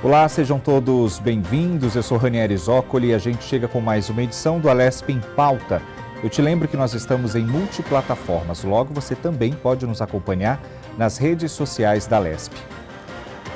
Olá, sejam todos bem-vindos. Eu sou Ranieri Zoccoli e a gente chega com mais uma edição do Alesp em Pauta. Eu te lembro que nós estamos em multiplataformas, logo você também pode nos acompanhar nas redes sociais da Alesp.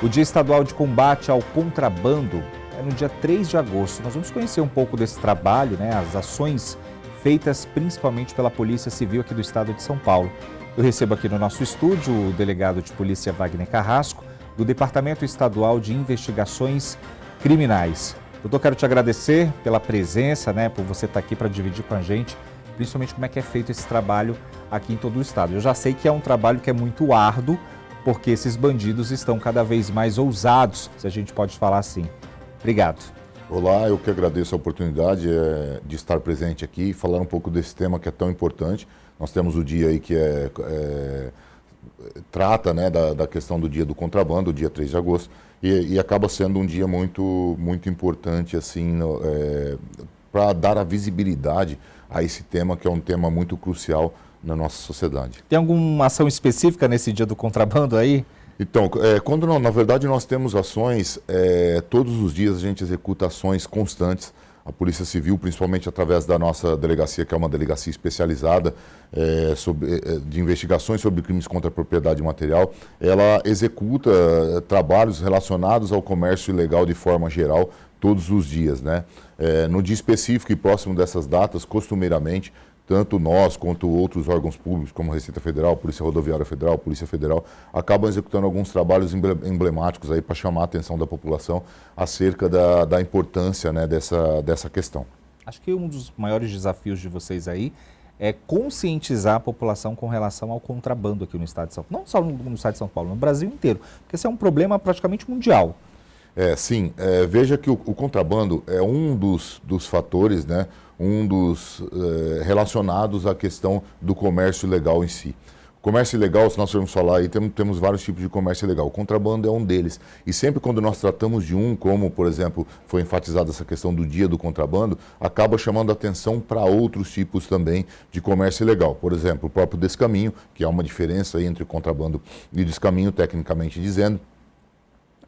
O Dia Estadual de Combate ao Contrabando é no dia 3 de agosto. Nós vamos conhecer um pouco desse trabalho, as ações feitas principalmente pela Polícia Civil aqui do estado de São Paulo. Eu recebo aqui no nosso estúdio o delegado de polícia Wagner Carrasco, do Departamento Estadual de Investigações Criminais. Doutor, quero te agradecer pela presença, por você estar aqui para dividir com a gente, principalmente como é que é feito esse trabalho aqui em todo o estado. Eu já sei que é um trabalho que é muito árduo, porque esses bandidos estão cada vez mais ousados, se a gente pode falar assim. Obrigado. Olá, eu que agradeço a oportunidade de estar presente aqui e falar um pouco desse tema que é tão importante. Nós temos o dia aí que trata da questão do dia do contrabando, o dia 3 de agosto, e acaba sendo um dia muito importante assim, para dar a visibilidade a esse tema, que é um tema muito crucial na nossa sociedade. Tem alguma ação específica nesse dia do contrabando aí? Então, na verdade nós temos ações, todos os dias a gente executa ações constantes. A Polícia Civil, principalmente através da nossa delegacia, que é uma delegacia especializada de investigações sobre crimes contra a propriedade material, ela executa trabalhos relacionados ao comércio ilegal de forma geral todos os dias, no dia específico e próximo dessas datas, costumeiramente, tanto nós quanto outros órgãos públicos, como Receita Federal, Polícia Rodoviária Federal, Polícia Federal, acabam executando alguns trabalhos emblemáticos aí para chamar a atenção da população acerca da importância dessa questão. Acho que um dos maiores desafios de vocês aí é conscientizar a população com relação ao contrabando aqui no estado de São Paulo. Não só no estado de São Paulo, no Brasil inteiro, porque esse é um problema praticamente mundial. Sim, veja que o contrabando é um dos fatores, um dos relacionados à questão do comércio ilegal em si. O comércio ilegal, se nós formos falar aí, temos vários tipos de comércio ilegal. O contrabando é um deles. E sempre quando nós tratamos de como, por exemplo, foi enfatizada essa questão do dia do contrabando, acaba chamando atenção para outros tipos também de comércio ilegal. Por exemplo, o próprio descaminho, que há uma diferença aí entre contrabando e descaminho, tecnicamente dizendo.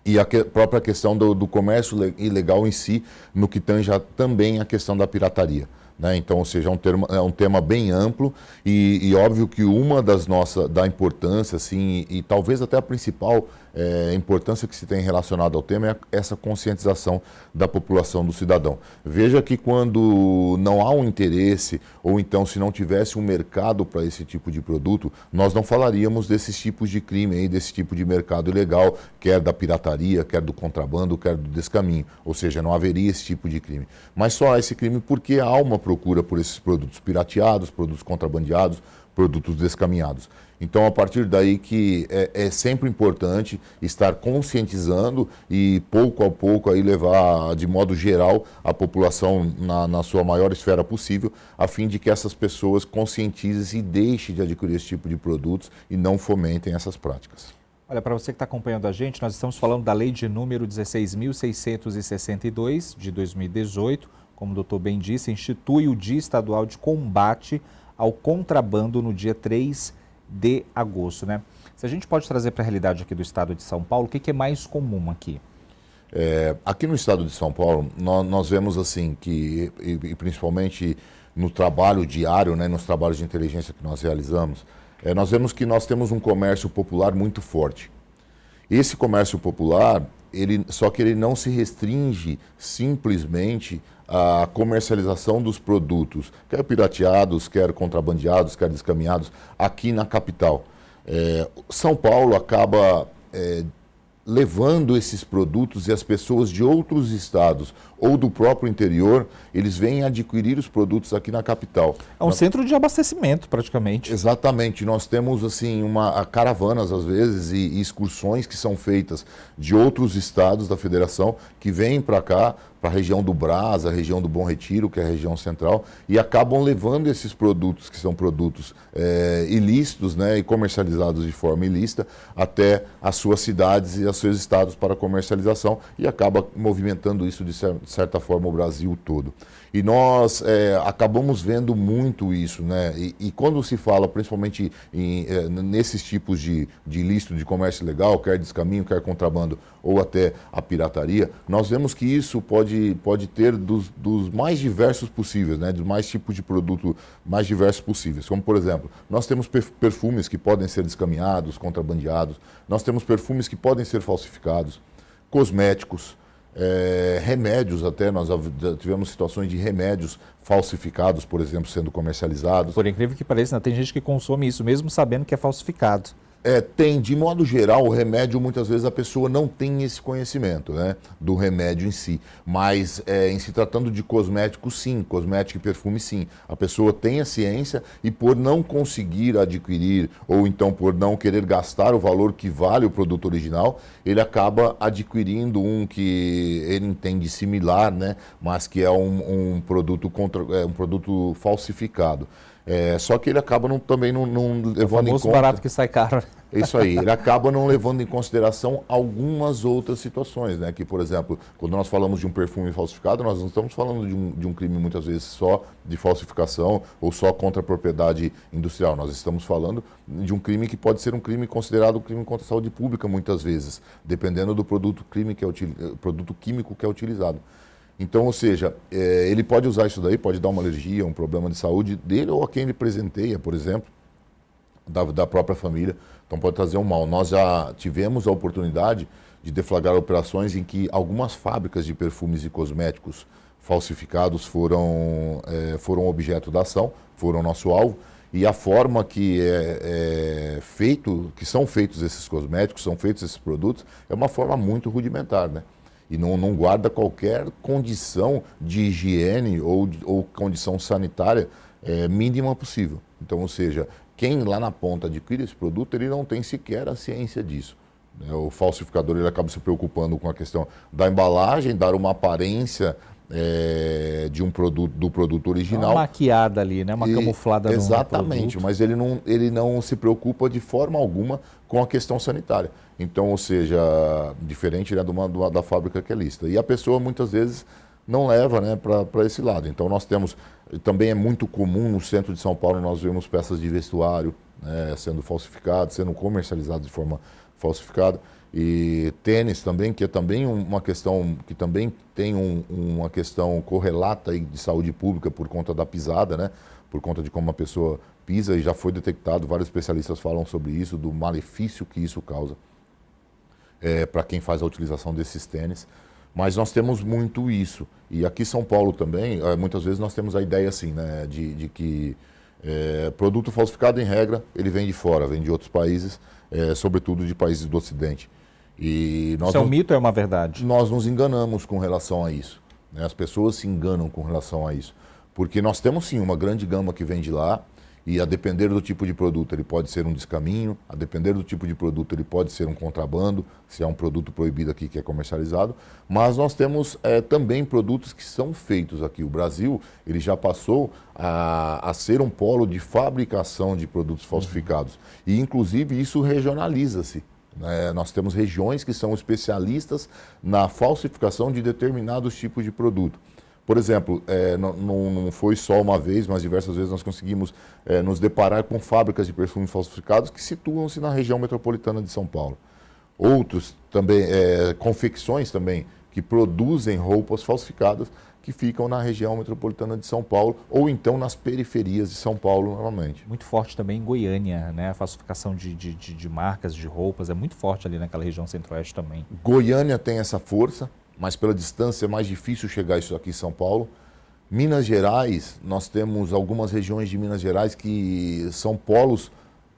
E a própria questão do comércio ilegal em si, no que tange também a questão da pirataria. Então, ou seja, é um tema bem amplo e óbvio que uma da importância, assim, e talvez até a principal importância que se tem relacionada ao tema é essa conscientização da população, do cidadão. Veja que quando não há um interesse, ou então se não tivesse um mercado para esse tipo de produto, nós não falaríamos desses tipos de crime aí, desse tipo de mercado ilegal, quer da pirataria, quer do contrabando, quer do descaminho. Ou seja, não haveria esse tipo de crime. Mas só há esse crime porque há uma procura por esses produtos pirateados, produtos contrabandeados, produtos descaminhados. Então, a partir daí que é sempre importante estar conscientizando e pouco a pouco aí levar, de modo geral, a população na sua maior esfera possível, a fim de que essas pessoas conscientizem e deixem de adquirir esse tipo de produtos e não fomentem essas práticas. Olha, para você que está acompanhando a gente, nós estamos falando da lei de número 16.662 de 2018, como o doutor bem disse, institui o Dia Estadual de Combate ao Contrabando no dia 3 de agosto, Se a gente pode trazer para a realidade aqui do estado de São Paulo, o que é mais comum aqui? Aqui no estado de São Paulo, nós vemos assim que, e principalmente no trabalho diário, nos trabalhos de inteligência que nós realizamos, nós vemos que nós temos um comércio popular muito forte. Esse comércio popular, só que ele não se restringe simplesmente à comercialização dos produtos, quer pirateados, quer contrabandeados, quer descaminhados, aqui na capital. São Paulo acaba levando esses produtos e as pessoas de outros estados ou do próprio interior, eles vêm adquirir os produtos aqui na capital. É um centro de abastecimento, praticamente. Exatamente. Nós temos, assim, caravanas, às vezes, e excursões que são feitas de outros estados da federação que vêm para cá, para a região do Brás, a região do Bom Retiro, que é a região central, e acabam levando esses produtos, que são produtos ilícitos, e comercializados de forma ilícita, até as suas cidades e as os seus estados para comercialização e acaba movimentando isso de certa forma o Brasil todo. E nós acabamos vendo muito isso, né? E quando se fala, principalmente nesses tipos de ilícito de comércio ilegal, quer descaminho, quer contrabando ou até a pirataria, nós vemos que isso pode ter dos mais diversos possíveis, né? Dos mais tipos de produto mais diversos possíveis. Como, por exemplo, nós temos perfumes que podem ser descaminhados, contrabandeados, nós temos perfumes que podem ser falsificados, cosméticos, remédios até, nós tivemos situações de remédios falsificados, por exemplo, sendo comercializados. Por incrível que pareça, né, tem gente que consome isso mesmo sabendo que é falsificado. Tem, de modo geral, o remédio, muitas vezes a pessoa não tem esse conhecimento, né, do remédio em si. Mas em se tratando de cosmético, sim, cosmético e perfume, sim. A pessoa tem a ciência e por não conseguir adquirir, ou então por não querer gastar o valor que vale o produto original, ele acaba adquirindo um que ele entende similar, né, mas que é um produto falsificado. Só que ele acaba também não levando em conta... barato que sai caro. Isso aí, ele acaba não levando em consideração algumas outras situações, né? Que, por exemplo, quando nós falamos de um perfume falsificado, nós não estamos falando de um crime muitas vezes só de falsificação ou só contra a propriedade industrial. Nós estamos falando de um crime que pode ser um crime considerado um crime contra a saúde pública muitas vezes, dependendo do produto químico que é utilizado. Então, ou seja, ele pode usar isso daí, pode dar uma alergia, um problema de saúde dele ou a quem ele presenteia, por exemplo, da própria família. Então pode trazer um mal. Nós já tivemos a oportunidade de deflagrar operações em que algumas fábricas de perfumes e cosméticos falsificados foram objeto da ação, foram nosso alvo. E a forma que que são feitos esses cosméticos, são feitos esses produtos, é uma forma muito rudimentar, né? E não guarda qualquer condição de higiene ou condição sanitária mínima possível. Então, ou seja, quem lá na ponta adquire esse produto, ele não tem sequer a ciência disso. O falsificador ele acaba se preocupando com a questão da embalagem, dar uma aparência do produto original. Uma maquiada ali, né? Uma camuflada no produto. Exatamente, mas ele não se preocupa de forma alguma com a questão sanitária. Então, ou seja, diferente, né, da fábrica que é lícita. E a pessoa muitas vezes não leva, né, para esse lado. Então nós temos, também é muito comum no centro de São Paulo, nós vemos peças de vestuário, né, sendo falsificadas, sendo comercializadas de forma falsificada. E tênis também, que é também uma questão, que também tem uma questão correlata aí de saúde pública por conta da pisada, né? Por conta de como a pessoa pisa, e já foi detectado, vários especialistas falam sobre isso, do malefício que isso causa para quem faz a utilização desses tênis. Mas nós temos muito isso. E aqui em São Paulo também, muitas vezes nós temos a ideia assim, né, de que produto falsificado, em regra, ele vem de fora, vem de outros países, sobretudo de países do Ocidente. E nós isso é um mito ou é uma verdade? Nós nos enganamos com relação a isso, né? As pessoas se enganam com relação a isso. Porque nós temos sim uma grande gama que vem de lá, e a depender do tipo de produto ele pode ser um descaminho, a depender do tipo de produto ele pode ser um contrabando, se é um produto proibido aqui que é comercializado, mas nós temos também produtos que são feitos aqui. O Brasil ele já passou a ser um polo de fabricação de produtos falsificados, e inclusive isso regionaliza-se. Nós temos regiões que são especialistas na falsificação de determinados tipos de produto. Por exemplo, não foi só uma vez, mas diversas vezes nós conseguimos nos deparar com fábricas de perfumes falsificados que situam-se na região metropolitana de São Paulo. Outros também, confecções também, que produzem roupas falsificadas que ficam na região metropolitana de São Paulo ou então nas periferias de São Paulo normalmente. Muito forte também em Goiânia, né? A falsificação de marcas, de roupas, é muito forte ali naquela região centro-oeste também. Goiânia tem essa força, mas pela distância é mais difícil chegar isso aqui em São Paulo. Minas Gerais, nós temos algumas regiões de Minas Gerais que são polos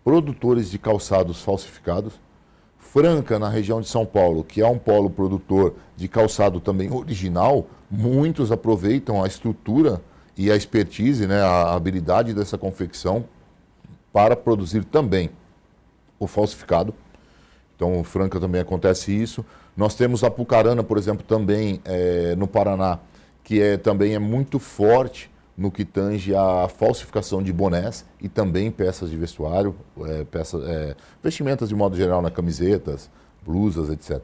produtores de calçados falsificados. Franca, na região de São Paulo, que é um polo produtor de calçado também original, muitos aproveitam a estrutura e a expertise, né, a habilidade dessa confecção para produzir também o falsificado. Então, Franca também acontece isso. Nós temos Apucarana, por exemplo, também no Paraná, que também é muito forte no que tange a falsificação de bonés e também peças de vestuário, vestimentas de modo geral, né, camisetas, blusas, etc.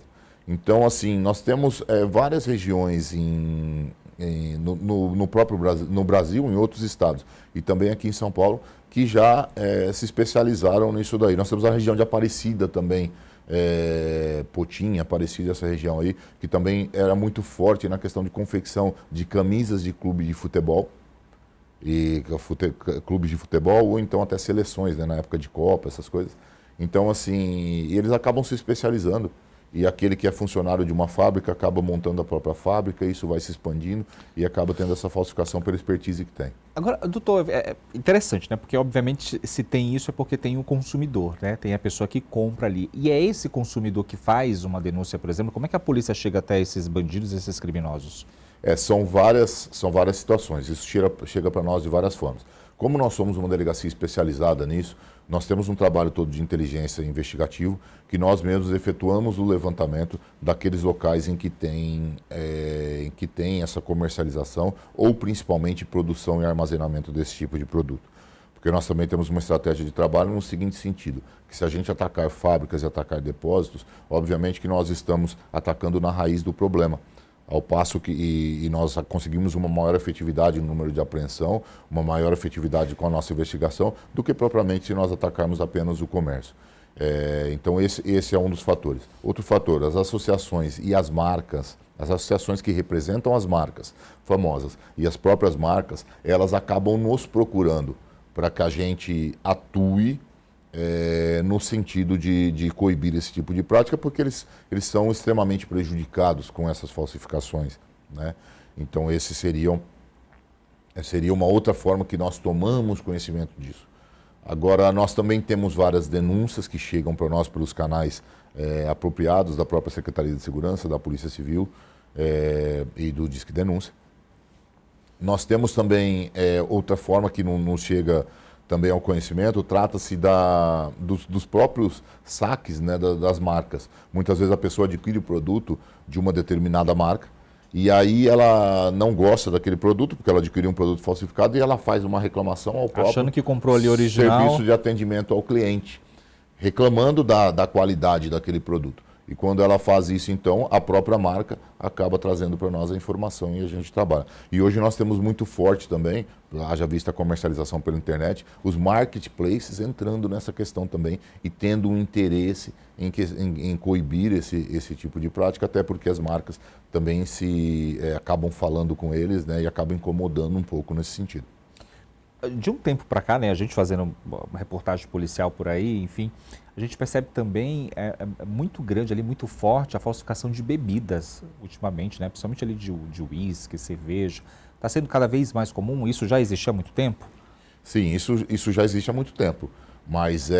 Então, assim, nós temos várias regiões no próprio Brasil, no Brasil, em outros estados, e também aqui em São Paulo, que já se especializaram nisso daí. Nós temos a região de Aparecida também, Potinha, Aparecida, essa região aí, que também era muito forte na questão de confecção de camisas de clube de futebol, clubes de futebol, ou então até seleções, né, na época de Copa, essas coisas. Então, assim, eles acabam se especializando. E aquele que é funcionário de uma fábrica acaba montando a própria fábrica, isso vai se expandindo e acaba tendo essa falsificação pela expertise que tem. Agora, doutor, é interessante, né? Porque, obviamente, se tem isso é porque tem o consumidor, né? Tem a pessoa que compra ali. E é esse consumidor que faz uma denúncia, por exemplo. Como é que a polícia chega até esses bandidos, esses criminosos? São várias situações. Isso chega para nós de várias formas. Como nós somos uma delegacia especializada nisso, nós temos um trabalho todo de inteligência investigativo, que nós mesmos efetuamos o levantamento daqueles locais em que tem essa comercialização ou principalmente produção e armazenamento desse tipo de produto. Porque nós também temos uma estratégia de trabalho no seguinte sentido, que se a gente atacar fábricas e atacar depósitos, obviamente que nós estamos atacando na raiz do problema. Ao passo que nós conseguimos uma maior efetividade no número de apreensão, uma maior efetividade com a nossa investigação, do que propriamente se nós atacarmos apenas o comércio. Então esse é um dos fatores. Outro fator, as associações e as marcas, as associações que representam as marcas famosas e as próprias marcas, elas acabam nos procurando para que a gente atue no sentido de coibir esse tipo de prática, porque eles são extremamente prejudicados com essas falsificações, né? Então, esse seria uma outra forma que nós tomamos conhecimento disso. Agora, nós também temos várias denúncias que chegam para nós pelos canais apropriados da própria Secretaria de Segurança, da Polícia Civil e do Disque Denúncia. Nós temos também outra forma que nos chega também ao conhecimento, trata-se dos próprios saques, né, das marcas. Muitas vezes a pessoa adquire o produto de uma determinada marca e aí ela não gosta daquele produto, porque ela adquiriu um produto falsificado e ela faz uma reclamação ao próprio achando que comprou ali original, serviço de atendimento ao cliente, reclamando da qualidade daquele produto. E quando ela faz isso, então, a própria marca acaba trazendo para nós a informação e a gente trabalha. E hoje nós temos muito forte também, haja vista a comercialização pela internet, os marketplaces entrando nessa questão também e tendo um interesse em coibir esse tipo de prática, até porque as marcas também acabam falando com eles, né, e acabam incomodando um pouco nesse sentido. De um tempo para cá, né, a gente fazendo uma reportagem policial por aí, enfim, a gente percebe também muito grande ali, muito forte a falsificação de bebidas ultimamente, né, principalmente ali de uísque, cerveja. Está sendo cada vez mais comum? Isso já existia há muito tempo? Sim, isso já existe há muito tempo, mas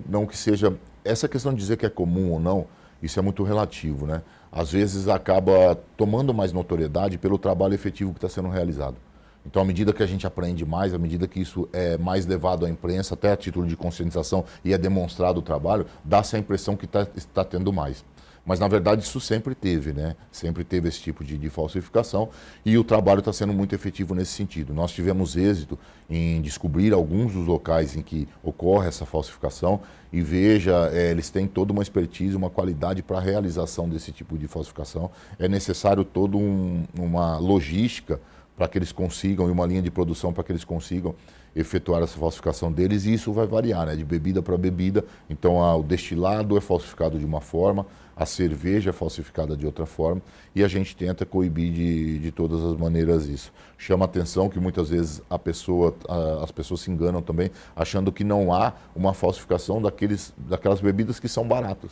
não que seja... Essa questão de dizer que é comum ou não, isso é muito relativo, né? Às vezes acaba tomando mais notoriedade pelo trabalho efetivo que está sendo realizado. Então, à medida que a gente aprende mais, à medida que isso é mais levado à imprensa, até a título de conscientização, e é demonstrado o trabalho, dá-se a impressão que está tendo mais. Mas, na verdade, isso sempre teve, né? Sempre teve esse tipo de falsificação e o trabalho está sendo muito efetivo nesse sentido. Nós tivemos êxito em descobrir alguns dos locais em que ocorre essa falsificação e veja, eles têm toda uma expertise, uma qualidade para a realização desse tipo de falsificação. É necessário toda uma logística para que eles consigam, e uma linha de produção para que eles consigam efetuar essa falsificação deles, e isso vai variar, né, de bebida para bebida. Então, o destilado é falsificado de uma forma, a cerveja é falsificada de outra forma, e a gente tenta coibir de todas as maneiras isso. Chama atenção que muitas vezes as pessoas se enganam também, achando que não há uma falsificação daquelas bebidas que são baratas.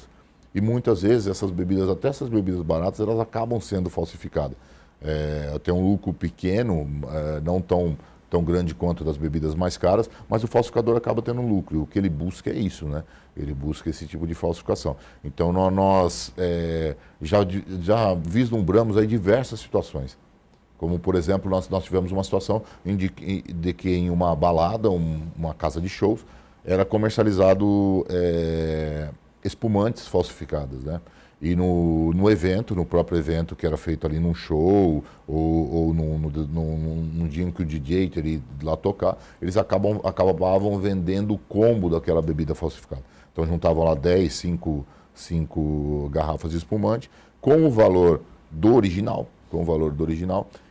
E muitas vezes até essas bebidas baratas, elas acabam sendo falsificadas. Tem um lucro pequeno, não tão grande quanto das bebidas mais caras, mas o falsificador acaba tendo um lucro. O que ele busca é isso, né? Ele busca esse tipo de falsificação. Então, nós já vislumbramos aí diversas situações. Como, por exemplo, nós tivemos uma situação de que em uma balada, uma casa de shows, era comercializado espumantes falsificados, né? E no próprio evento, que era feito ali num show ou num dia em que o DJ teria ido lá tocar, eles acabavam vendendo o combo daquela bebida falsificada. Então juntavam lá 10, 5 cinco garrafas de espumante, com o valor do original,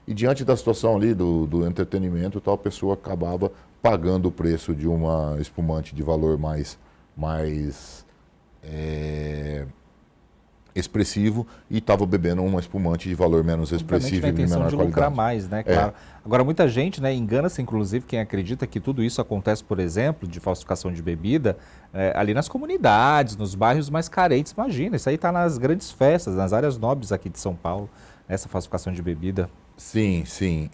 e diante da situação ali do entretenimento, tal, a pessoa acabava pagando o preço de uma espumante de valor mais expressivo e estava bebendo uma espumante de valor menos expressivo e de menor de qualidade. Lucrar mais, né? Claro. Agora, muita gente, né, engana-se, inclusive, quem acredita que tudo isso acontece, por exemplo, de falsificação de bebida, ali nas comunidades, nos bairros mais carentes. Imagina, isso aí está nas grandes festas, nas áreas nobres aqui de São Paulo, essa falsificação de bebida. Sim, sim.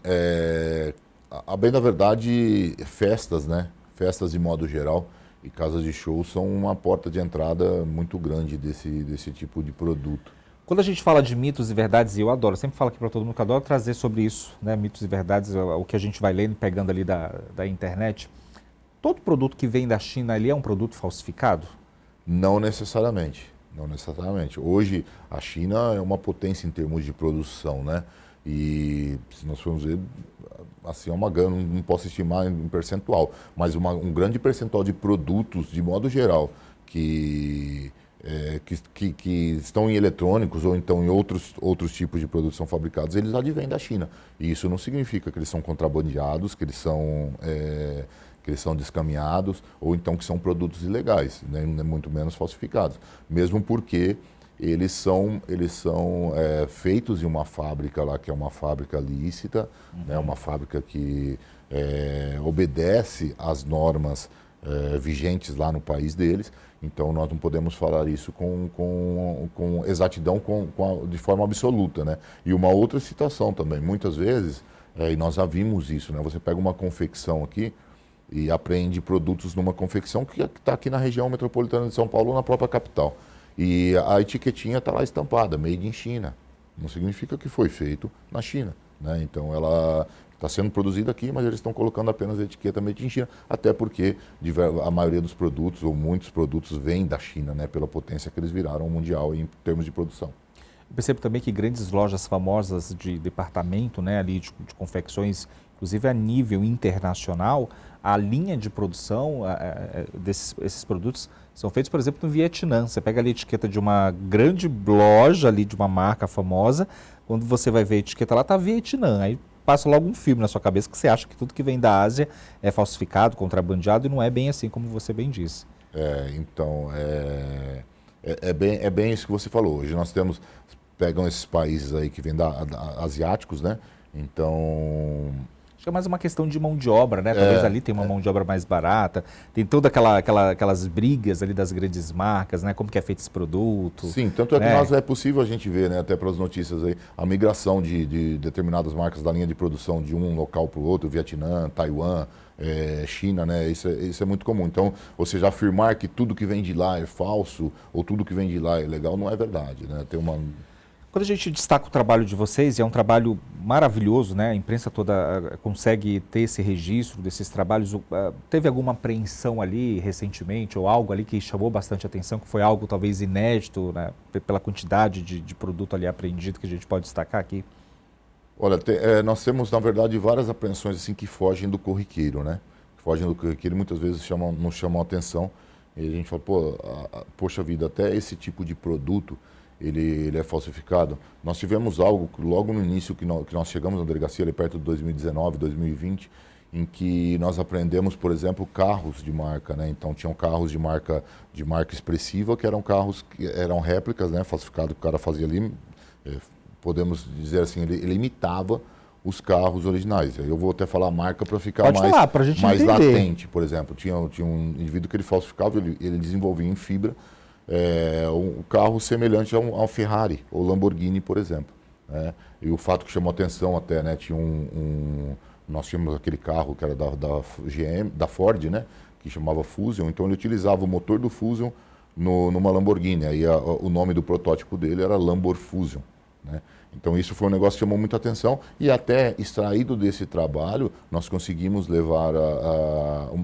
A bem da verdade, festas, né? Festas de modo geral e casas de show são uma porta de entrada muito grande desse tipo de produto. Quando a gente fala de mitos e verdades, e eu adoro, sempre falo aqui para todo mundo que eu adoro trazer sobre isso, né? Mitos e verdades, o que a gente vai lendo, pegando ali da internet. Todo produto que vem da China ali é um produto falsificado? Não necessariamente, não necessariamente. Hoje a China é uma potência em termos de produção, né? E se nós formos ver, assim, não posso estimar em percentual, mas um grande percentual de produtos, de modo geral, que estão em eletrônicos ou então em outros tipos de produtos são fabricados, eles advêm da China. E isso não significa que eles são contrabandeados, que eles são descaminhados ou então que são produtos ilegais, né? Muito menos falsificados. Mesmo porque eles são feitos em uma fábrica lá, que é uma fábrica lícita, né? Uma fábrica que obedece às normas vigentes lá no país deles. Então nós não podemos falar isso com exatidão, de forma absoluta, né? E uma outra situação também, muitas vezes, e nós já vimos isso, né? Você pega uma confecção aqui e apreende produtos numa confecção que está aqui na região metropolitana de São Paulo, na própria capital. E a etiquetinha está lá estampada, made in China. Não significa que foi feito na China, né? Então ela está sendo produzida aqui, mas eles estão colocando apenas a etiqueta made in China, até porque a maioria dos produtos, ou muitos produtos, vêm da China, né? Pela potência que eles viraram mundial em termos de produção. Eu percebo também que grandes lojas famosas de departamento, né, ali de confecções, inclusive a nível internacional, a linha de produção desses produtos são feitos, por exemplo, no Vietnã. Você pega ali a etiqueta de uma grande loja ali, de uma marca famosa, quando você vai ver a etiqueta lá, está Vietnã. Aí passa logo um filme na sua cabeça que você acha que tudo que vem da Ásia é falsificado, contrabandeado, e não é bem assim como você bem disse. Então, é bem isso que você falou. Hoje nós pegam esses países aí que vêm asiáticos, né? Então... Acho que é mais uma questão de mão de obra, né? Talvez ali tem uma mão de obra mais barata, tem toda aquelas brigas ali das grandes marcas, né? Como que é feito esse produto. Sim, tanto é que é possível a gente ver, né? Até pelas notícias aí, a migração de determinadas marcas da linha de produção de um local para o outro, Vietnã, Taiwan, China, né? Isso é muito comum. Então, você já afirmar que tudo que vem de lá é falso ou tudo que vem de lá é legal, não é verdade, né? Quando a gente destaca o trabalho de vocês, e é um trabalho maravilhoso, né? A imprensa toda consegue ter esse registro desses trabalhos. Teve alguma apreensão ali recentemente, ou algo ali que chamou bastante atenção, que foi algo talvez inédito, né? Pela quantidade de produto ali apreendido que a gente pode destacar aqui? Olha, nós temos, na verdade, várias apreensões assim, que fogem do corriqueiro, né? Fogem do corriqueiro e muitas vezes nos chamam a atenção. E a gente fala, poxa vida, até esse tipo de produto... Ele é falsificado. Nós tivemos algo logo no início que nós chegamos na delegacia, ali perto de 2019, 2020, em que nós apreendemos, por exemplo, carros de marca, né? Então tinham carros de marca expressiva, que eram carros que eram réplicas, né? Falsificado, que o cara fazia ali, podemos dizer assim, ele imitava os carros originais. Eu vou até falar a marca para ficar mais latente, por exemplo. Tinha um indivíduo que ele falsificava, ele desenvolvia em fibra um carro semelhante a um Ferrari ou Lamborghini, por exemplo, né? E o fato que chamou atenção até, né? Nós tínhamos aquele carro que era da GM, da Ford, né? Que chamava Fusion, então ele utilizava o motor do Fusion numa Lamborghini, aí o nome do protótipo dele era Lamborfusion, né? Então isso foi um negócio que chamou muita atenção e até extraído desse trabalho nós conseguimos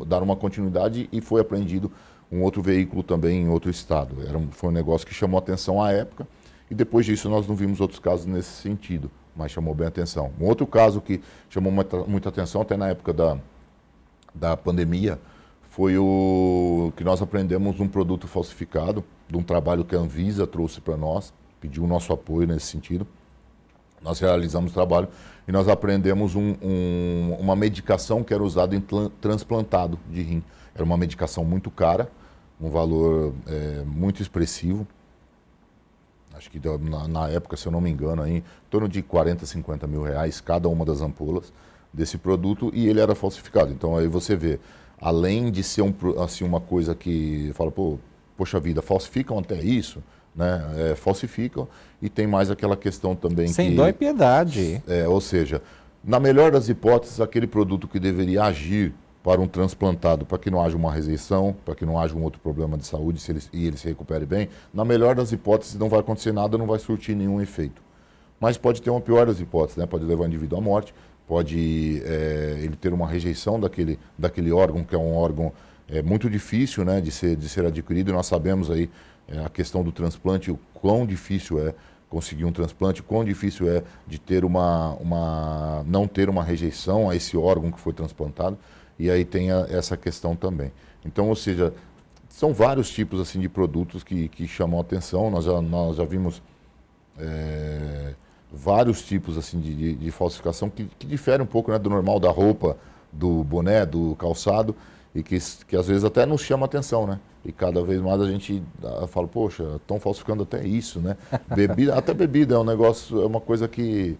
dar uma continuidade e foi apreendido um outro veículo também em outro estado. Foi um negócio que chamou atenção à época e depois disso nós não vimos outros casos nesse sentido, mas chamou bem atenção. Um outro caso que chamou muita atenção até na época da pandemia foi o que nós aprendemos um produto falsificado, de um trabalho que a Anvisa trouxe para nós, pediu o nosso apoio nesse sentido. Nós realizamos o trabalho e nós aprendemos uma medicação que era usada em transplantado de rim. Era uma medicação muito cara, um valor muito expressivo. Acho que na época, se eu não me engano, aí, em torno de 40, 50 mil reais cada uma das ampolas desse produto, e ele era falsificado. Então aí você vê, além de ser assim, uma coisa que fala, poxa vida, falsificam até isso, né? Falsificam, e tem mais aquela questão também Sem dó e piedade. Ou seja, na melhor das hipóteses, aquele produto que deveria agir para um transplantado, para que não haja uma rejeição, para que não haja um outro problema de saúde e ele se recupere bem, na melhor das hipóteses não vai acontecer nada, não vai surtir nenhum efeito. Mas pode ter uma pior das hipóteses, né? Pode levar o indivíduo à morte, pode ele ter uma rejeição daquele órgão, que é um órgão muito difícil, né, de ser adquirido, e nós sabemos aí a questão do transplante, o quão difícil é conseguir um transplante, o quão difícil é de ter não ter uma rejeição a esse órgão que foi transplantado. E aí tem essa questão também. Então, ou seja, são vários tipos assim de produtos que chamam a atenção. Nós já vimos vários tipos assim de falsificação que diferem um pouco, né, do normal, da roupa, do boné, do calçado, e que às vezes até nos chama a atenção, né? E cada vez mais a gente fala, poxa, estão falsificando até isso, né? Até bebida é um negócio, é uma coisa que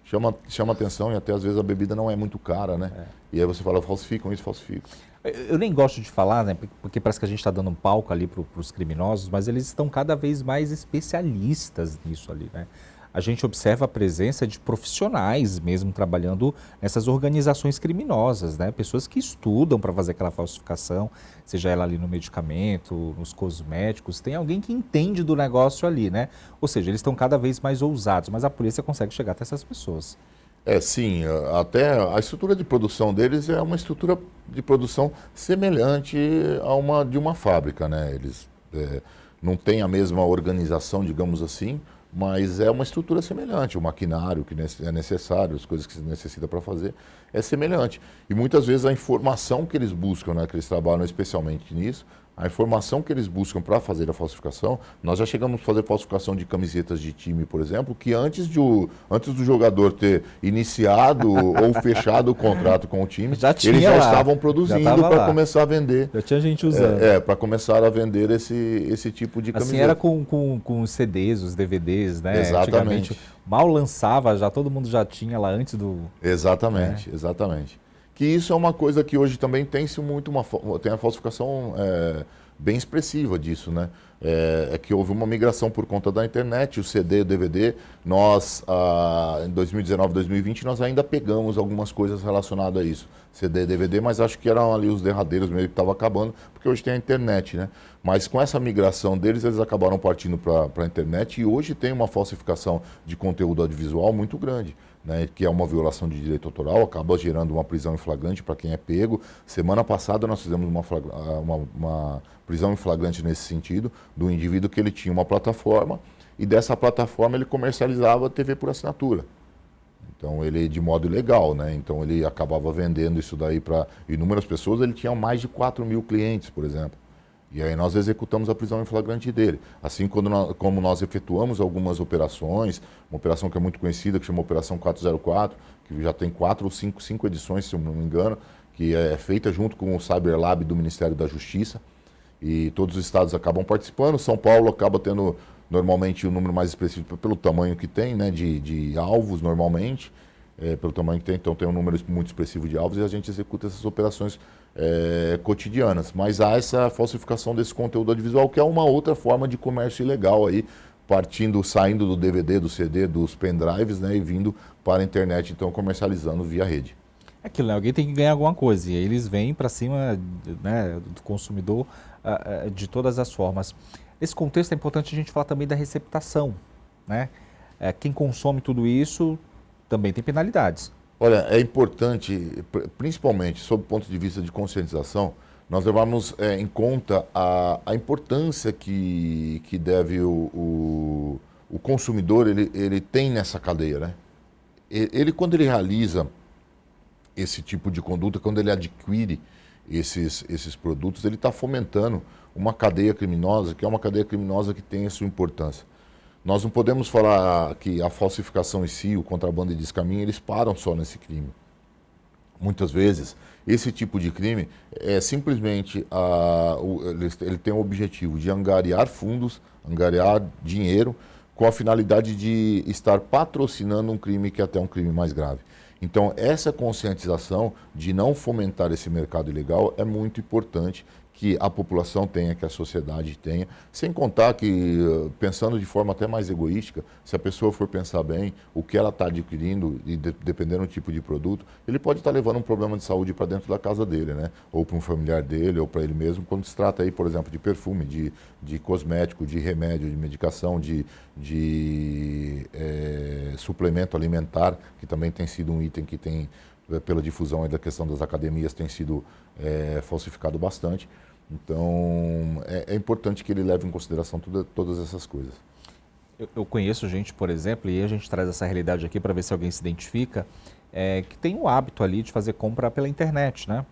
chama atenção, e até às vezes a bebida não é muito cara, né? E aí você fala, falsificam isso, falsificam. Eu nem gosto de falar, né? Porque parece que a gente está dando um palco ali para os criminosos, mas eles estão cada vez mais especialistas nisso ali, né? A gente observa a presença de profissionais mesmo trabalhando nessas organizações criminosas, né? Pessoas que estudam para fazer aquela falsificação, seja ela ali no medicamento, nos cosméticos, tem alguém que entende do negócio ali, né? Ou seja, eles estão cada vez mais ousados, mas a polícia consegue chegar até essas pessoas. Sim, até a estrutura de produção deles é uma estrutura de produção semelhante de uma fábrica, né? Eles não têm a mesma organização, digamos assim, mas é uma estrutura semelhante. O maquinário que é necessário, as coisas que se necessita para fazer, é semelhante. E muitas vezes a informação que eles buscam, né, que eles trabalham especialmente nisso, a informação que eles buscam para fazer a falsificação, nós já chegamos a fazer falsificação de camisetas de time, por exemplo, que antes do jogador ter iniciado ou fechado o contrato com o time, eles já estavam produzindo para começar a vender. Já tinha gente usando. Para começar a vender esse tipo de camiseta. Assim era com os CDs, os DVDs, né? Exatamente. Mal lançava, já todo mundo já tinha lá antes do... Exatamente, exatamente. Que isso é uma coisa que hoje também tem-se muito tem a falsificação bem expressiva disso, né? É que houve uma migração por conta da internet, o CD, o DVD. Nós, em 2019, 2020, nós ainda pegamos algumas coisas relacionadas a isso. CD, DVD, mas acho que eram ali os derradeiros meio que estavam acabando, porque hoje tem a internet, né? Mas com essa migração deles, eles acabaram partindo para a internet, e hoje tem uma falsificação de conteúdo audiovisual muito grande, né, que é uma violação de direito autoral, acaba gerando uma prisão em flagrante para quem é pego. Semana passada nós fizemos uma prisão em flagrante nesse sentido, do indivíduo que ele tinha uma plataforma, e dessa plataforma ele comercializava TV por assinatura. Então ele, de modo ilegal, né? Então ele acabava vendendo isso daí para inúmeras pessoas. Ele tinha mais de 4 mil clientes, por exemplo. E aí nós executamos a prisão em flagrante dele. Assim como nós efetuamos algumas operações, uma operação que é muito conhecida, que chama Operação 404, que já tem 4 ou 5 edições, se eu não me engano, que é feita junto com o Cyberlab do Ministério da Justiça. E todos os estados acabam participando. São Paulo acaba tendo normalmente o número mais expressivo pelo tamanho que tem, né, de alvos normalmente, pelo tamanho que tem. Então tem um número muito expressivo de alvos, e a gente executa essas operações cotidianas. Mas há essa falsificação desse conteúdo audiovisual, que é uma outra forma de comércio ilegal aí, saindo do DVD, do CD, dos pendrives, né, e vindo para a internet, então comercializando via rede. É aquilo, né? Alguém tem que ganhar alguma coisa, e aí eles vêm para cima, né, do consumidor de todas as formas. Nesse contexto é importante a gente falar também da receptação, né? Quem consome tudo isso também tem penalidades. Olha, é importante, principalmente sob o ponto de vista de conscientização, nós levarmos em conta a importância que deve o consumidor ele tem nessa cadeia, né? Ele, quando ele realiza esse tipo de conduta, quando ele adquire esses produtos, ele está fomentando uma cadeia criminosa, que é uma cadeia criminosa que tem a sua importância. Nós não podemos falar que a falsificação em si, o contrabando e descaminho, eles param só nesse crime. Muitas vezes, esse tipo de crime é simplesmente, ele tem o objetivo de angariar fundos, angariar dinheiro, com a finalidade de estar patrocinando um crime que é até um crime mais grave. Então, essa conscientização de não fomentar esse mercado ilegal é muito importante que a população tenha, que a sociedade tenha, sem contar que, pensando de forma até mais egoística, se a pessoa for pensar bem, o que ela está adquirindo, e dependendo do tipo de produto, ele pode estar levando um problema de saúde para dentro da casa dele, né? Ou para um familiar dele, ou para ele mesmo, quando se trata aí, por exemplo, de perfume, de cosmético, de remédio, de medicação, de suplemento alimentar, que também tem sido um item que tem, pela difusão aí da questão das academias, tem sido falsificado bastante. Então, é importante que ele leve em consideração todas essas coisas. Eu conheço gente, por exemplo, e a gente traz essa realidade aqui para ver se alguém se identifica, que tem o hábito ali de fazer compra pela internet, né?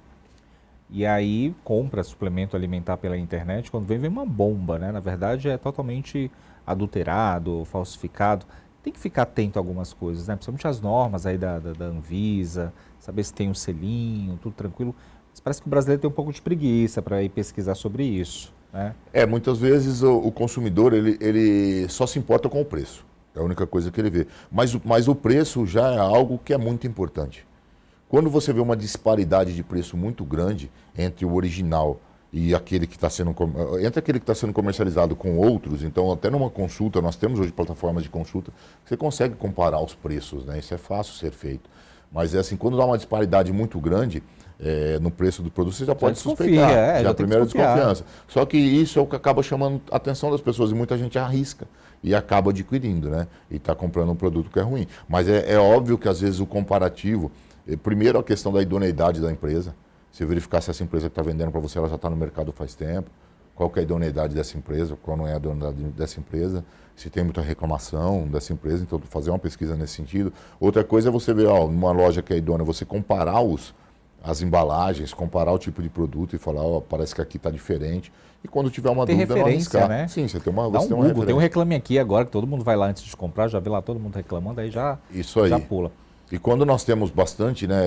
E aí compra suplemento alimentar pela internet, quando vem uma bomba, né? Na verdade é totalmente adulterado, falsificado. Tem que ficar atento a algumas coisas, né? Principalmente as normas aí da Anvisa, saber se tem um selinho, tudo tranquilo. Mas parece que o brasileiro tem um pouco de preguiça para ir pesquisar sobre isso, né? Muitas vezes o consumidor ele só se importa com o preço. É a única coisa que ele vê. Mas o preço já é algo que é muito importante. Quando você vê uma disparidade de preço muito grande entre o original e aquele que está sendo comercializado com outros, então até numa consulta, nós temos hoje plataformas de consulta, você consegue comparar os preços, né? Isso é fácil ser feito. Mas é assim, quando dá uma disparidade muito grande no preço do produto, você já pode suspeitar, já a primeira desconfiança. Só que isso é o que acaba chamando a atenção das pessoas e muita gente arrisca e acaba adquirindo, né? E está comprando um produto que é ruim. Mas é óbvio que às vezes o comparativo, primeiro a questão da idoneidade da empresa, você verificar se essa empresa que está vendendo para você, ela já está no mercado faz tempo, qual que é a idoneidade dessa empresa, qual não é a idoneidade dessa empresa, se tem muita reclamação dessa empresa, então fazer uma pesquisa nesse sentido. Outra coisa é você ver, numa loja que é idônea, você comparar as embalagens, comparar o tipo de produto e falar, parece que aqui está diferente. E quando tiver uma dúvida, não arriscar. Né? Sim, você tem uma Dá um Google, referência. Tem um Reclame Aqui agora, que todo mundo vai lá antes de comprar, já vê lá todo mundo reclamando, aí já pula. E quando nós temos bastante, né,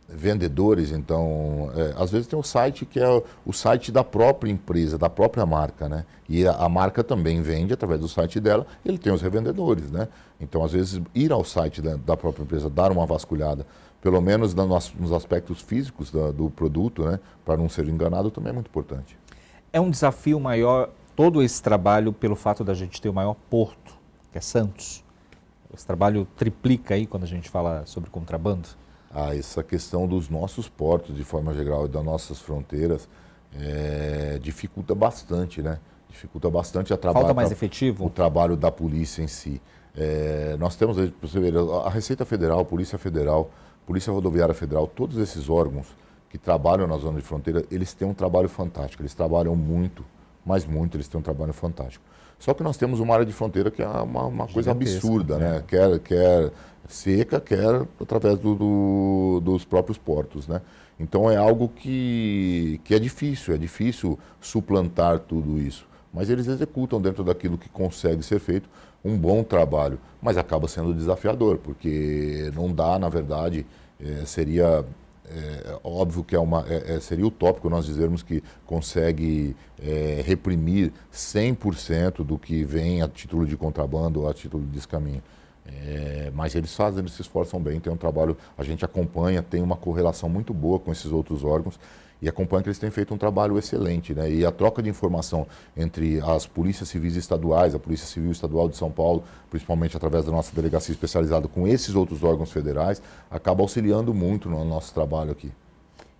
vendedores, então, às vezes tem um site que é o site da própria empresa, da própria marca, né? E a marca também vende através do site dela, ele tem os revendedores, né? Então, às vezes, ir ao site da própria empresa, dar uma vasculhada, pelo menos nos aspectos físicos do produto, né? Para não ser enganado, também é muito importante. É um desafio maior todo esse trabalho pelo fato da gente ter o maior porto, que é Santos. Esse trabalho triplica aí quando a gente fala sobre contrabando? Essa questão dos nossos portos, de forma geral, e das nossas fronteiras, dificulta bastante, né? Dificulta bastante Falta mais efetivo? O trabalho da polícia em si. Nós temos, para você ver, a Receita Federal, a Polícia Federal, Polícia Rodoviária Federal, todos esses órgãos que trabalham na zona de fronteira, eles têm um trabalho fantástico. Eles trabalham muito, mas muito, eles têm um trabalho fantástico. Só que nós temos uma área de fronteira que é uma coisa absurda, né? Quer seca, quer através dos próprios portos, né? Então é algo que é difícil suplantar tudo isso. Mas eles executam dentro daquilo que consegue ser feito um bom trabalho, mas acaba sendo desafiador, porque não dá, na verdade, seria óbvio que seria utópico nós dizermos que consegue reprimir 100% do que vem a título de contrabando ou a título de descaminho. Mas eles se esforçam bem, tem um trabalho, a gente acompanha, tem uma correlação muito boa com esses outros órgãos e acompanha que eles têm feito um trabalho excelente, né? E a troca de informação entre as polícias civis estaduais, a Polícia Civil Estadual de São Paulo, principalmente através da nossa delegacia especializada com esses outros órgãos federais, acaba auxiliando muito no nosso trabalho aqui.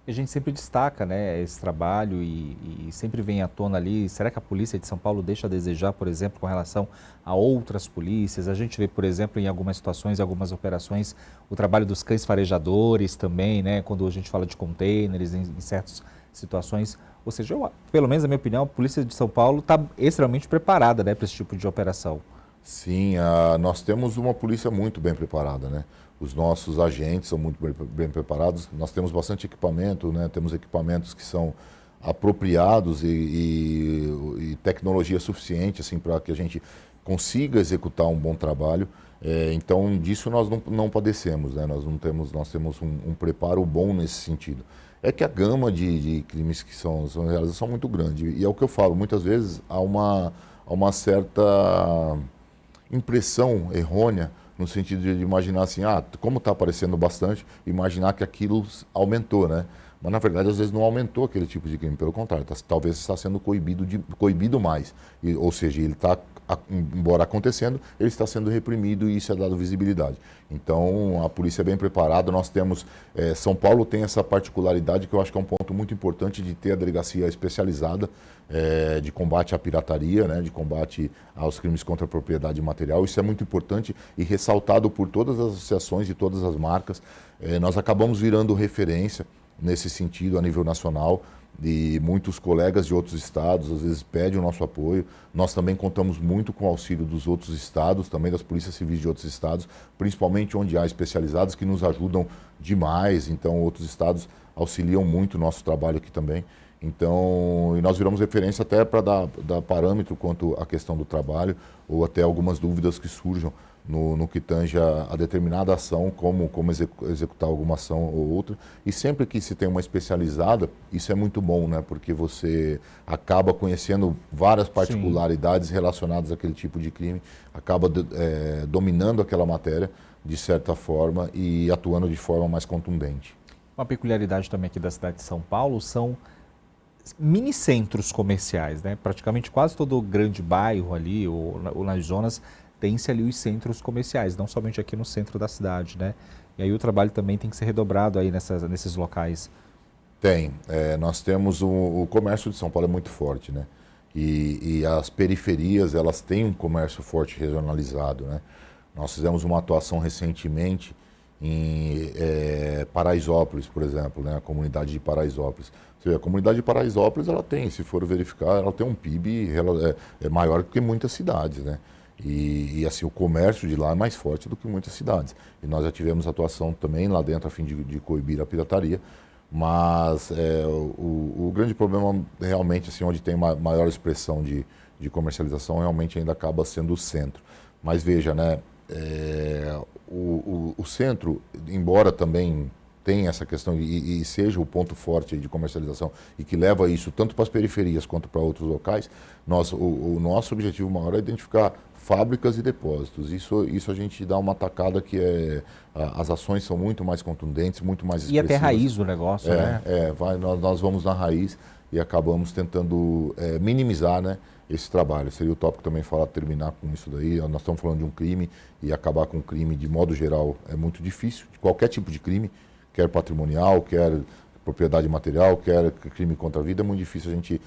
A gente sempre destaca, né, esse trabalho e sempre vem à tona ali, será que a polícia de São Paulo deixa a desejar, por exemplo, com relação a outras polícias? A gente vê, por exemplo, em algumas situações, em algumas operações, o trabalho dos cães farejadores também, né, quando a gente fala de containers, em certas situações. Ou seja, pelo menos na minha opinião, a polícia de São Paulo está extremamente preparada, né, para esse tipo de operação. Sim, nós temos uma polícia muito bem preparada, né? os nossos agentes são muito bem preparados. Nós temos bastante equipamento, né? Temos equipamentos que são apropriados e tecnologia suficiente assim, para que a gente consiga executar um bom trabalho. Então, disso nós não padecemos, né? Nós temos um preparo bom nesse sentido. É que a gama de crimes que são realizados são muito grande. E é o que eu falo, muitas vezes há uma certa impressão errônea no sentido de imaginar assim, como está aparecendo bastante, imaginar que aquilo aumentou, né? Mas, na verdade, às vezes não aumentou aquele tipo de crime. Pelo contrário, talvez está sendo coibido mais. Ou seja, ele está, embora acontecendo, ele está sendo reprimido e isso é dado visibilidade. Então, a polícia é bem preparada. Nós temos... São Paulo tem essa particularidade que eu acho que é um ponto muito importante de ter a delegacia especializada de combate à pirataria, né, de combate aos crimes contra a propriedade material. Isso é muito importante e ressaltado por todas as associações e todas as marcas. Nós acabamos virando referência nesse sentido a nível nacional e muitos colegas de outros estados às vezes pedem o nosso apoio. Nós também contamos muito com o auxílio dos outros estados, também das polícias civis de outros estados, principalmente onde há especializados que nos ajudam demais. Então outros estados auxiliam muito o nosso trabalho aqui também. Então, e nós viramos referência até para dar parâmetro quanto à questão do trabalho ou até algumas dúvidas que surjam no que tange a determinada ação, como executar alguma ação ou outra. E sempre que se tem uma especializada, isso é muito bom, né? Porque você acaba conhecendo várias particularidades relacionadas àquele tipo de crime, acaba dominando aquela matéria, de certa forma, e atuando de forma mais contundente. Uma peculiaridade também aqui da cidade de São Paulo são mini centros comerciais, né? Praticamente quase todo grande bairro ali, ou nas zonas, tem-se ali os centros comerciais, não somente aqui no centro da cidade, né? E aí o trabalho também tem que ser redobrado aí nesses locais. Tem. Nós temos o comércio de São Paulo é muito forte, né? E as periferias, elas têm um comércio forte regionalizado, né? Nós fizemos uma atuação recentemente em Paraisópolis, por exemplo, né? A comunidade de Paraisópolis. Ou seja, a comunidade de Paraisópolis, ela tem, se for verificar, ela tem um PIB maior que muitas cidades, né? E assim, o comércio de lá é mais forte do que muitas cidades. E nós já tivemos atuação também lá dentro a fim de coibir a pirataria. Mas o grande problema realmente, assim, onde tem maior expressão de comercialização, realmente ainda acaba sendo o centro. Mas veja, né, o centro, embora também tenha essa questão e seja o ponto forte de comercialização e que leva isso tanto para as periferias quanto para outros locais, o nosso objetivo maior é identificar fábricas e depósitos. Isso a gente dá uma tacada que as ações são muito mais contundentes, muito mais expressivas. E até raiz do negócio, né? Nós vamos na raiz e acabamos tentando minimizar, né, esse trabalho. Seria utópico também terminar com isso daí. Nós estamos falando de um crime e acabar com o crime, de modo geral, é muito difícil. De qualquer tipo de crime, quer patrimonial, quer propriedade material, quer crime contra a vida, é muito difícil a gente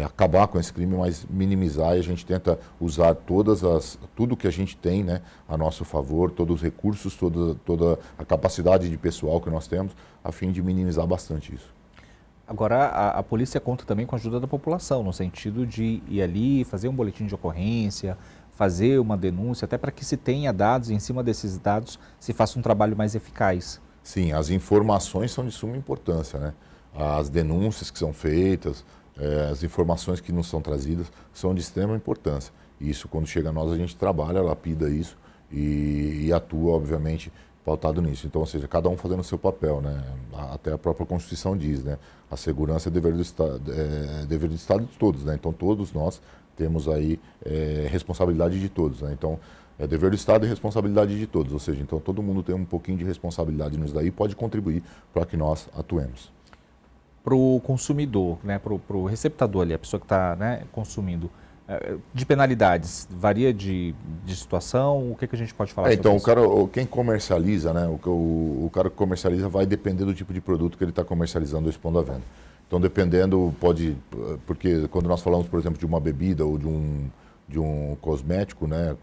acabar com esse crime, mas minimizar, e a gente tenta usar tudo que a gente tem, né, a nosso favor, todos os recursos, toda a capacidade de pessoal que nós temos, a fim de minimizar bastante isso. Agora, a polícia conta também com a ajuda da população, no sentido de ir ali, fazer um boletim de ocorrência, fazer uma denúncia, até para que se tenha dados e em cima desses dados se faça um trabalho mais eficaz. Sim, as informações são de suma importância, né? As denúncias que são feitas, as informações que nos são trazidas são de extrema importância. Isso, quando chega a nós, a gente trabalha, lapida isso e atua, obviamente, pautado nisso. Então, ou seja, cada um fazendo o seu papel, né? Até a própria Constituição diz, né? A segurança é dever do Estado de todos, né? Então, todos nós temos aí responsabilidade de todos, né? Então, é dever do Estado e responsabilidade de todos. Ou seja, então todo mundo tem um pouquinho de responsabilidade nisso daí e pode contribuir para que nós atuemos. Para o consumidor, né? Para o receptador ali, a pessoa que está, né, consumindo, de penalidades, varia de situação? O que a gente pode falar sobre então, isso? quem comercializa, né, o cara que comercializa vai depender do tipo de produto que ele está comercializando ou expondo à venda. Então, dependendo, porque quando nós falamos, por exemplo, de uma bebida ou de um cosmético, né,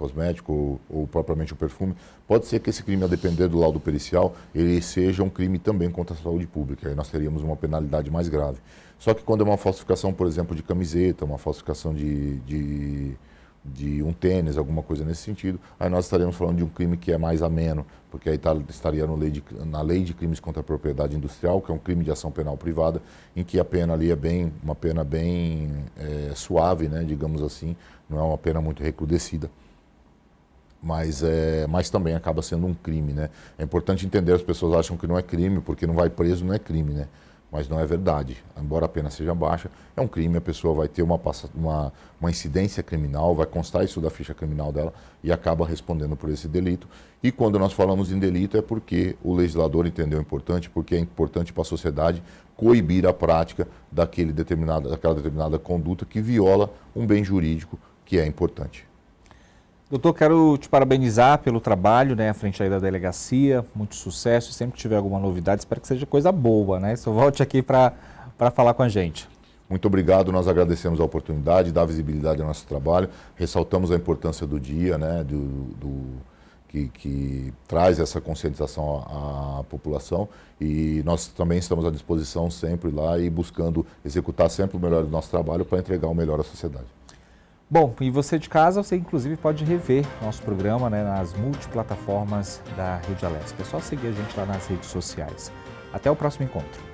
ou propriamente um perfume, pode ser que esse crime, a depender do laudo pericial, ele seja um crime também contra a saúde pública. Aí nós teríamos uma penalidade mais grave. Só que quando é uma falsificação, por exemplo, de camiseta, uma falsificação de de um tênis, alguma coisa nesse sentido, aí nós estaríamos falando de um crime que é mais ameno, porque aí estaria na lei de crimes contra a propriedade industrial, que é um crime de ação penal privada, em que a pena ali é uma pena bem suave, né, digamos assim, não é uma pena muito recrudescida. Mas também acaba sendo um crime, né? É importante entender, as pessoas acham que não é crime, porque não vai preso, não é crime, né? Mas não é verdade. Embora a pena seja baixa, é um crime, a pessoa vai ter uma incidência criminal, vai constar isso da ficha criminal dela e acaba respondendo por esse delito. E quando nós falamos em delito é porque o legislador entendeu importante, porque é importante para a sociedade coibir a prática daquela determinada conduta que viola um bem jurídico que é importante. Doutor, quero te parabenizar pelo trabalho, né, à frente aí da delegacia, muito sucesso, sempre que tiver alguma novidade, espero que seja coisa boa, né, só volte aqui para falar com a gente. Muito obrigado, nós agradecemos a oportunidade, dar visibilidade ao nosso trabalho, ressaltamos a importância do dia, né, que traz essa conscientização à população, e nós também estamos à disposição sempre lá e buscando executar sempre o melhor do nosso trabalho para entregar o melhor à sociedade. Bom, e você de casa, você inclusive pode rever nosso programa, né, nas multiplataformas da Rede Alesp. É só seguir a gente lá nas redes sociais. Até o próximo encontro.